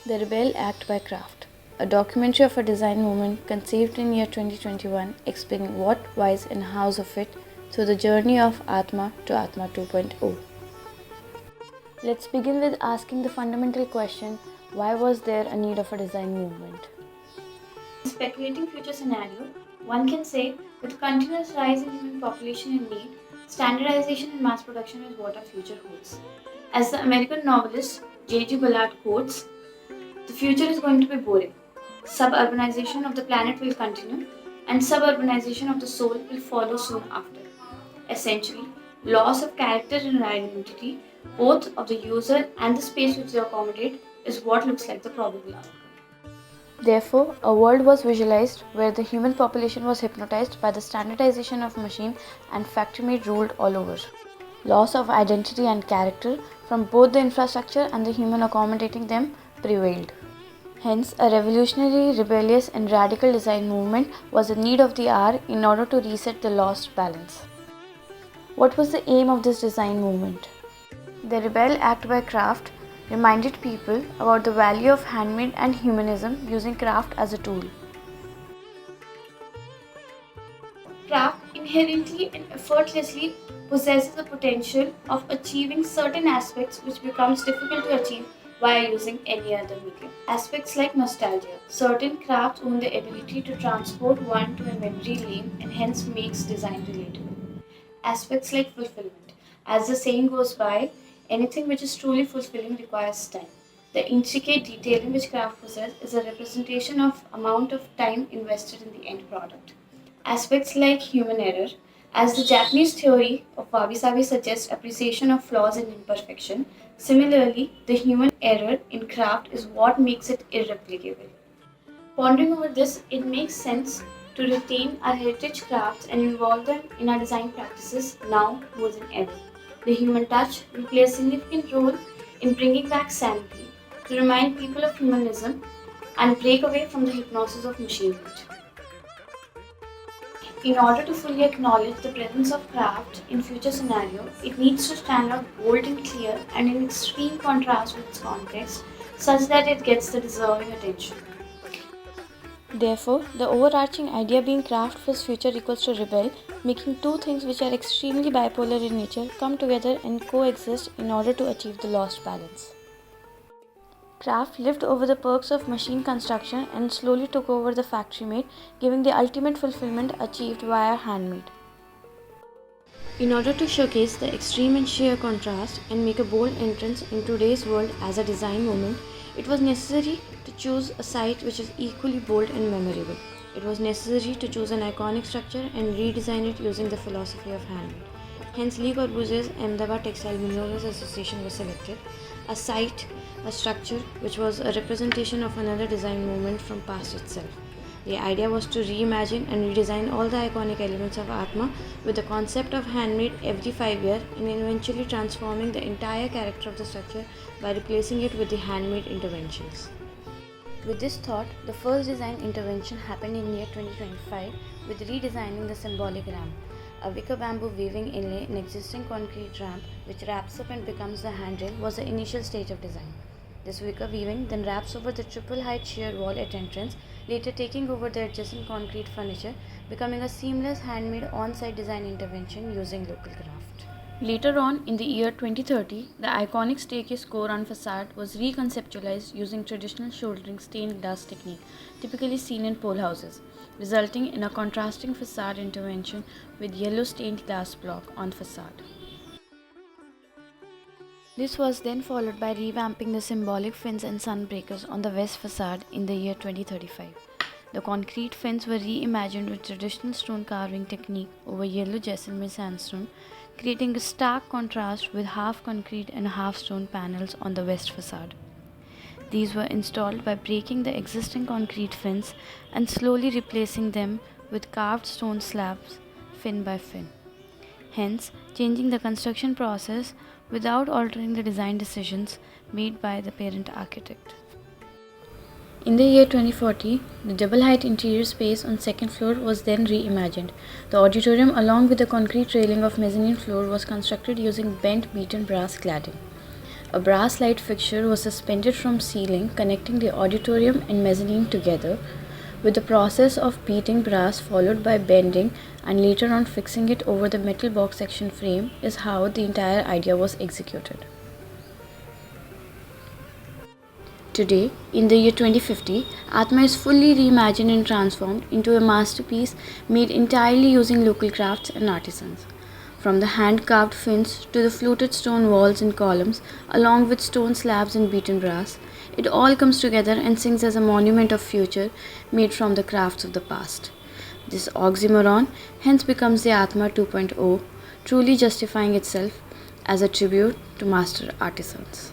The Rebel Act by Kraft, a documentary of a design movement conceived in year 2021 explaining what, why and hows of it through the journey of Atma to Atma 2.0. Let's begin with asking the fundamental question, why was there a need of a design movement? In speculating future scenario, one can say with the continuous rise in human population and need, standardization and mass production is what our future holds. As the American novelist J.G. Ballard quotes, the future is going to be boring. Suburbanization of the planet will continue, and suburbanization of the soul will follow soon after. Essentially, loss of character and identity, both of the user and the space which they accommodate, is what looks like the probable outcome. Therefore, a world was visualized where the human population was hypnotized by the standardization of machine and factory-made ruled all over. Loss of identity and character from both the infrastructure and the human accommodating them prevailed. Hence, a revolutionary, rebellious and radical design movement was the need of the hour in order to reset the lost balance. What was the aim of this design movement? The Rebel Act by Kraft reminded people about the value of handmade and humanism using craft as a tool. Craft inherently and effortlessly possesses the potential of achieving certain aspects which becomes difficult to achieve via using any other medium. Aspects like nostalgia. Certain crafts own the ability to transport one to a memory lane and hence makes design relatable. Aspects like fulfillment. As the saying goes by, anything which is truly fulfilling requires time. The intricate detailing which craft possesses is a representation of amount of time invested in the end product. Aspects like human error. As the Japanese theory of wabi-sabi suggests appreciation of flaws and imperfection, similarly, the human error in craft is what makes it irreplicable. Pondering over this, it makes sense to retain our heritage crafts and involve them in our design practices now more than ever. The human touch will play a significant role in bringing back sanity, to remind people of humanism and break away from the hypnosis of machinery. In order to fully acknowledge the presence of craft in future scenario, it needs to stand out bold and clear and in extreme contrast with its context, such that it gets the deserving attention. Therefore, the overarching idea being craft plus future equals to rebel, making two things which are extremely bipolar in nature come together and coexist in order to achieve the lost balance. Craft lived over the perks of machine construction and slowly took over the factory made, giving the ultimate fulfillment achieved via handmade. In order to showcase the extreme and sheer contrast and make a bold entrance in today's world as a design movement, it was necessary to choose a site which is equally bold and memorable. It was necessary to choose an iconic structure and redesign it using the philosophy of handmade. Hence, Le Corbusier's Ahmedabad Textile Millowners Association was selected, a site, a structure which was a representation of another design movement from past itself. The idea was to reimagine and redesign all the iconic elements of Atma with the concept of handmade every 5 years and eventually transforming the entire character of the structure by replacing it with the handmade interventions. With this thought, the first design intervention happened in year 2025 with redesigning the symbolic ramp, a wicker bamboo weaving inlay in existing concrete ramp which wraps up and becomes the handrail was the initial stage of design. This wicker weaving then wraps over the triple height sheer wall at entrance, later taking over the adjacent concrete furniture, becoming a seamless handmade on-site design intervention using local craft. Later on, in the year 2030, the iconic staircase core on facade was reconceptualized using traditional shouldering stained glass technique, typically seen in pole houses, resulting in a contrasting facade intervention with yellow stained glass block on facade. This was then followed by revamping the symbolic fins and sunbreakers on the west facade in the year 2035. The concrete fins were reimagined with traditional stone carving technique over yellow Jaisalmer sandstone, creating a stark contrast with half concrete and half stone panels on the west facade. These were installed by breaking the existing concrete fins and slowly replacing them with carved stone slabs, fin by fin, hence changing the construction process without altering the design decisions made by the parent architect. In the year 2040, the double-height interior space on second floor was then reimagined. The auditorium along with the concrete railing of mezzanine floor was constructed using bent beaten brass cladding. A brass light fixture was suspended from ceiling connecting the auditorium and mezzanine together, with the process of beating brass followed by bending and later on fixing it over the metal box section frame is how the entire idea was executed. Today, in the year 2050, Atma is fully reimagined and transformed into a masterpiece made entirely using local crafts and artisans. From the hand-carved fins to the fluted stone walls and columns, along with stone slabs and beaten brass, it all comes together and sings as a monument of future made from the crafts of the past. This oxymoron hence becomes the Atma 2.0, truly justifying itself as a tribute to master artisans.